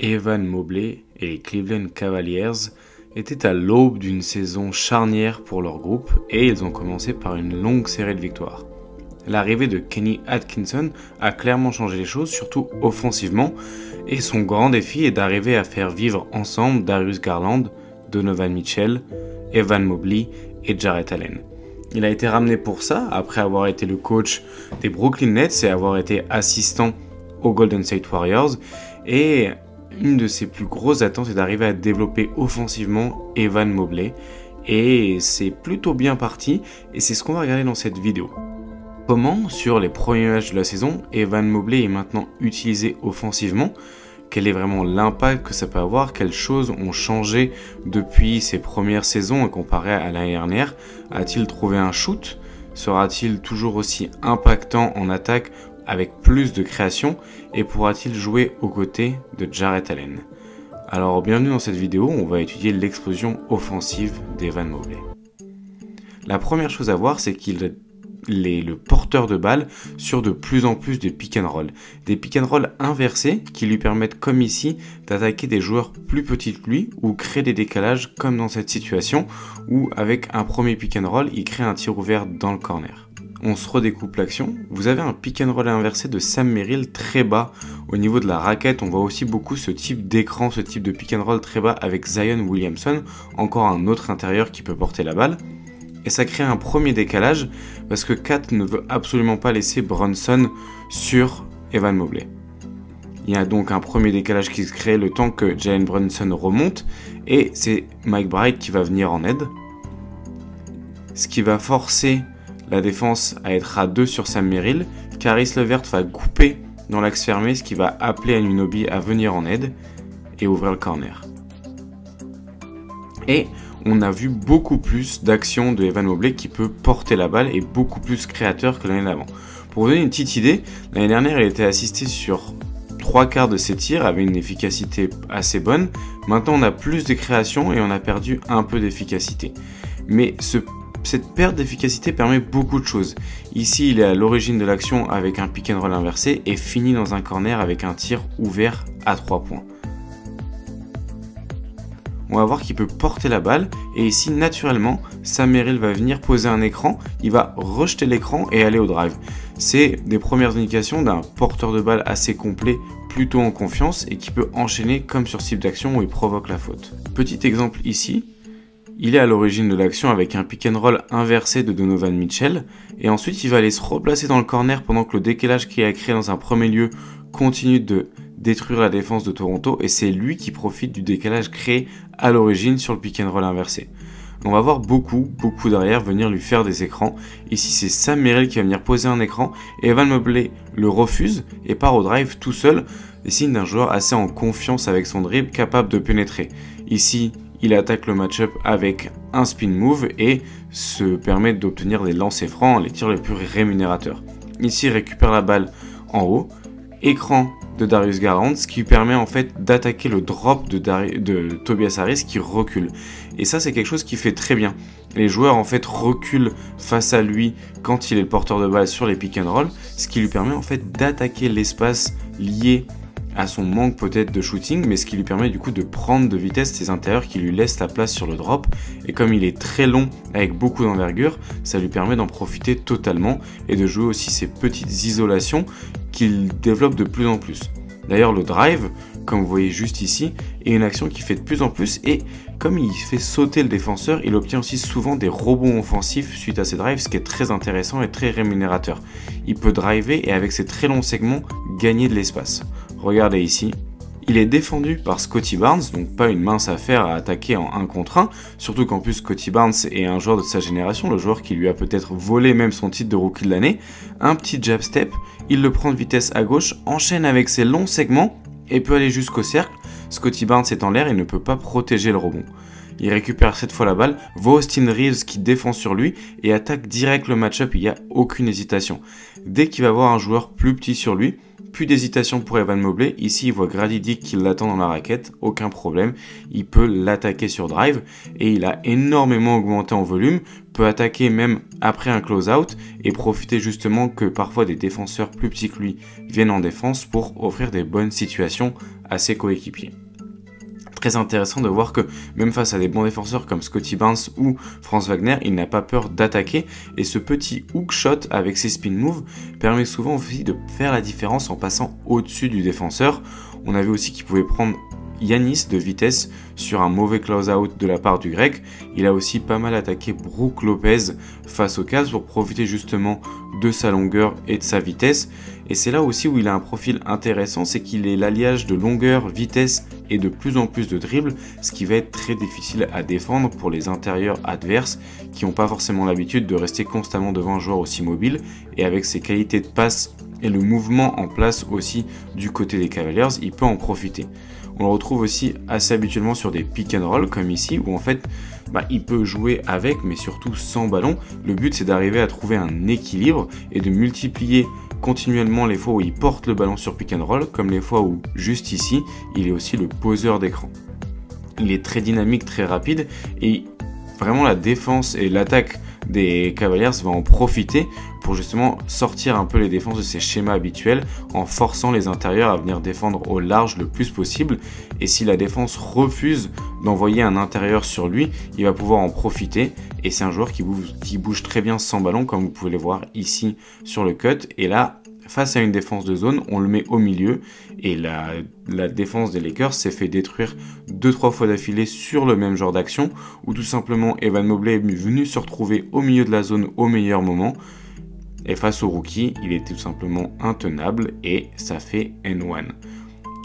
Evan Mobley et les Cleveland Cavaliers étaient à l'aube d'une saison charnière pour leur groupe et ils ont commencé par une longue série de victoires. L'arrivée de Kenny Atkinson a clairement changé les choses, surtout offensivement, et son grand défi est d'arriver à faire vivre ensemble Darius Garland, Donovan Mitchell, Evan Mobley et Jarrett Allen. Il a été ramené pour ça, après avoir été le coach des Brooklyn Nets et avoir été assistant aux Golden State Warriors, et une de ses plus grosses attentes est d'arriver à développer offensivement Evan Mobley, et c'est plutôt bien parti, et c'est ce qu'on va regarder dans cette vidéo. Comment, sur les premiers matchs de la saison, Evan Mobley est maintenant utilisé offensivement? Quel est vraiment l'impact que ça peut avoir? Quelles choses ont changé depuis ses premières saisons comparé à l'année dernière? A-t-il trouvé un shoot? Sera-t-il toujours aussi impactant en attaque avec plus de création? Et pourra-t-il jouer aux côtés de Jarrett Allen? Alors bienvenue dans cette vidéo, on va étudier l'explosion offensive d'Evan Mobley. La première chose à voir, c'est qu'il est le porteur de balle sur de plus en plus de pick and roll. Des pick and roll inversés qui lui permettent, comme ici, d'attaquer des joueurs plus petits que lui ou créer des décalages comme dans cette situation où avec un premier pick and roll, il crée un tir ouvert dans le corner. On se redécoupe l'action. Vous avez un pick and roll inversé de Sam Merrill très bas. Au niveau de la raquette, on voit aussi beaucoup ce type d'écran, ce type de pick and roll très bas avec Zion Williamson, encore un autre intérieur qui peut porter la balle. Et ça crée un premier décalage parce que Kat ne veut absolument pas laisser Brunson sur Evan Mobley. Il y a donc un premier décalage qui se crée le temps que Jalen Brunson remonte et c'est Mike Bright qui va venir en aide. Ce qui va forcer la défense à être à 2 sur Sam Merrill. Caris LeVert va couper dans l'axe fermé, ce qui va appeler Anunoby à venir en aide et ouvrir le corner. Et on a vu beaucoup plus d'actions de Evan Mobley qui peut porter la balle et beaucoup plus créateur que l'année d'avant. Pour vous donner une petite idée, l'année dernière, il était assisté sur 3/4 de ses tirs avec une efficacité assez bonne. Maintenant, on a plus de création et on a perdu un peu d'efficacité. Mais cette perte d'efficacité permet beaucoup de choses. Ici, il est à l'origine de l'action avec un pick and roll inversé et finit dans un corner avec un tir ouvert à 3 points. On va voir qu'il peut porter la balle et ici naturellement Sam Merrill va venir poser un écran, il va rejeter l'écran et aller au drive. C'est des premières indications d'un porteur de balle assez complet, plutôt en confiance et qui peut enchaîner comme sur ce type d'action où il provoque la faute. Petit exemple ici, il est à l'origine de l'action avec un pick and roll inversé de Donovan Mitchell et ensuite il va aller se replacer dans le corner pendant que le décalage qu'il a créé dans un premier lieu continue de détruire la défense de Toronto et c'est lui qui profite du décalage créé à l'origine sur le pick and roll inversé. On va voir beaucoup d'arrière venir lui faire des écrans. Ici c'est Sam Merrill qui va venir poser un écran et Evan Mobley le refuse et part au drive tout seul, des signes d'un joueur assez en confiance avec son dribble capable de pénétrer. Ici il attaque le match-up avec un spin move et se permet d'obtenir des lancers francs, les tirs les plus rémunérateurs. Ici il récupère la balle en haut, écran de Darius Garland, ce qui permet en fait d'attaquer le drop de Tobias Harris qui recule. Et ça c'est quelque chose qui fait très bien. Les joueurs en fait reculent face à lui quand il est le porteur de balle sur les pick and roll, ce qui lui permet en fait d'attaquer l'espace lié à son manque peut-être de shooting, mais ce qui lui permet du coup de prendre de vitesse ses intérieurs qui lui laissent la place sur le drop. Et comme il est très long avec beaucoup d'envergure, ça lui permet d'en profiter totalement et de jouer aussi ces petites isolations qu'il développe de plus en plus. D'ailleurs le drive, comme vous voyez juste ici, est une action qui fait de plus en plus et comme il fait sauter le défenseur, il obtient aussi souvent des rebonds offensifs suite à ses drives, ce qui est très intéressant et très rémunérateur. Il peut driver et avec ses très longs segments, gagner de l'espace. Regardez ici, il est défendu par Scottie Barnes, donc pas une mince affaire à attaquer en 1 contre 1, surtout qu'en plus Scottie Barnes est un joueur de sa génération, le joueur qui lui a peut-être volé même son titre de rookie de l'année. Un petit jab step, il le prend de vitesse à gauche, enchaîne avec ses longs segments et peut aller jusqu'au cercle. Scottie Barnes est en l'air et ne peut pas protéger le rebond. Il récupère cette fois la balle, voit Austin Reeves qui défend sur lui et attaque direct le match-up, il n'y a aucune hésitation. Dès qu'il va voir un joueur plus petit sur lui, Plus d'hésitation pour Evan Mobley. Ici, il voit Grady Dick qui l'attend dans la raquette. Aucun problème. Il peut l'attaquer sur drive. Et il a énormément augmenté en volume. Peut attaquer même après un close-out. Et profiter justement que parfois des défenseurs plus petits que lui viennent en défense pour offrir des bonnes situations à ses coéquipiers. Très intéressant de voir que même face à des bons défenseurs comme Scottie Barnes ou Franz Wagner, il n'a pas peur d'attaquer et ce petit hook shot avec ses spin moves permet souvent aussi de faire la différence en passant au-dessus du défenseur. On a vu aussi qu'il pouvait prendre Giannis de vitesse sur un mauvais close-out de la part du grec. Il a aussi pas mal attaqué Brook Lopez face au Cavs pour profiter justement de sa longueur et de sa vitesse. Et c'est là aussi où il a un profil intéressant, c'est qu'il est l'alliage de longueur, vitesse et de plus en plus de dribble, ce qui va être très difficile à défendre pour les intérieurs adverses qui n'ont pas forcément l'habitude de rester constamment devant un joueur aussi mobile. Et avec ses qualités de passe et le mouvement en place aussi du côté des Cavaliers, il peut en profiter. On le retrouve aussi assez habituellement sur des pick and roll comme ici où en fait il peut jouer avec mais surtout sans ballon. Le but c'est d'arriver à trouver un équilibre et de multiplier continuellement les fois où il porte le ballon sur pick and roll comme les fois où juste ici il est aussi le poseur d'écran. Il est très dynamique, très rapide et vraiment la défense et l'attaque des Cavaliers va en profiter pour justement sortir un peu les défenses de ces schémas habituels en forçant les intérieurs à venir défendre au large le plus possible. Et si la défense refuse d'envoyer un intérieur sur lui, il va pouvoir en profiter. Et c'est un joueur qui bouge très bien sans ballon comme vous pouvez le voir ici sur le cut. Et là, face à une défense de zone, on le met au milieu et la défense des Lakers s'est fait détruire 2-3 fois d'affilée sur le même genre d'action où tout simplement Evan Mobley est venu se retrouver au milieu de la zone au meilleur moment et face au rookie, il était tout simplement intenable et ça fait N1.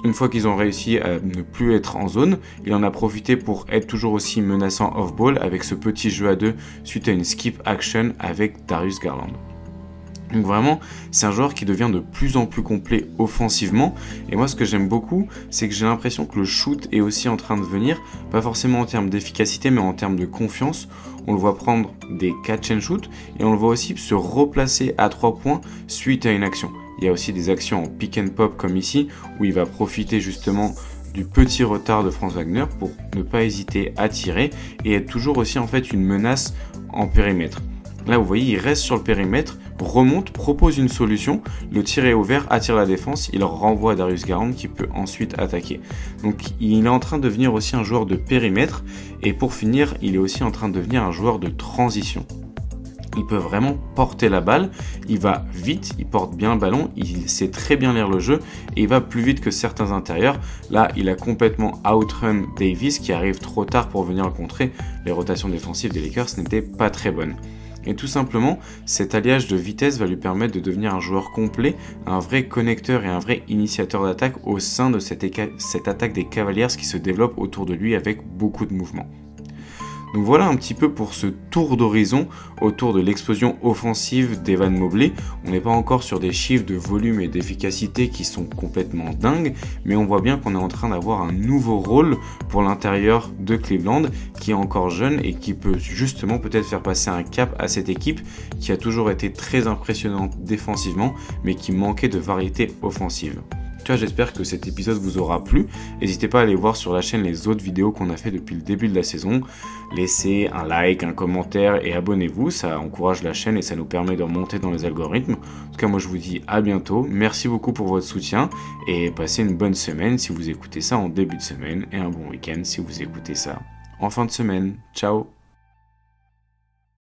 Une fois qu'ils ont réussi à ne plus être en zone, il en a profité pour être toujours aussi menaçant off-ball avec ce petit jeu à deux suite à une skip action avec Darius Garland. Donc vraiment, c'est un joueur qui devient de plus en plus complet offensivement. Et moi, ce que j'aime beaucoup, c'est que j'ai l'impression que le shoot est aussi en train de venir, pas forcément en termes d'efficacité, mais en termes de confiance. On le voit prendre des catch and shoot et on le voit aussi se replacer à 3 points suite à une action. Il y a aussi des actions en pick and pop comme ici, où il va profiter justement du petit retard de Franz Wagner pour ne pas hésiter à tirer et être toujours aussi en fait une menace en périmètre. Là, vous voyez, il reste sur le périmètre, remonte, propose une solution, le tir est ouvert, attire la défense, il renvoie à Darius Garland qui peut ensuite attaquer. Donc il est en train de devenir aussi un joueur de périmètre et pour finir, il est aussi en train de devenir un joueur de transition. Il peut vraiment porter la balle, il va vite, il porte bien le ballon, il sait très bien lire le jeu et il va plus vite que certains intérieurs. Là, il a complètement outrun Davis qui arrive trop tard pour venir le contrer. Les rotations défensives des Lakers n'étaient pas très bonnes. Et tout simplement, cet alliage de vitesse va lui permettre de devenir un joueur complet, un vrai connecteur et un vrai initiateur d'attaque au sein de cette attaque des Cavaliers qui se développe autour de lui avec beaucoup de mouvements. Donc voilà un petit peu pour ce tour d'horizon autour de l'explosion offensive d'Evan Mobley. On n'est pas encore sur des chiffres de volume et d'efficacité qui sont complètement dingues, mais on voit bien qu'on est en train d'avoir un nouveau rôle pour l'intérieur de Cleveland qui est encore jeune et qui peut justement peut-être faire passer un cap à cette équipe qui a toujours été très impressionnante défensivement mais qui manquait de variété offensive. J'espère que cet épisode vous aura plu. N'hésitez pas à aller voir sur la chaîne les autres vidéos qu'on a fait depuis le début de la saison. Laissez un like, un commentaire et abonnez-vous. Ça encourage la chaîne et ça nous permet de remonter dans les algorithmes. En tout cas, moi je vous dis à bientôt. Merci beaucoup pour votre soutien et passez une bonne semaine si vous écoutez ça en début de semaine et un bon week-end si vous écoutez ça en fin de semaine. Ciao!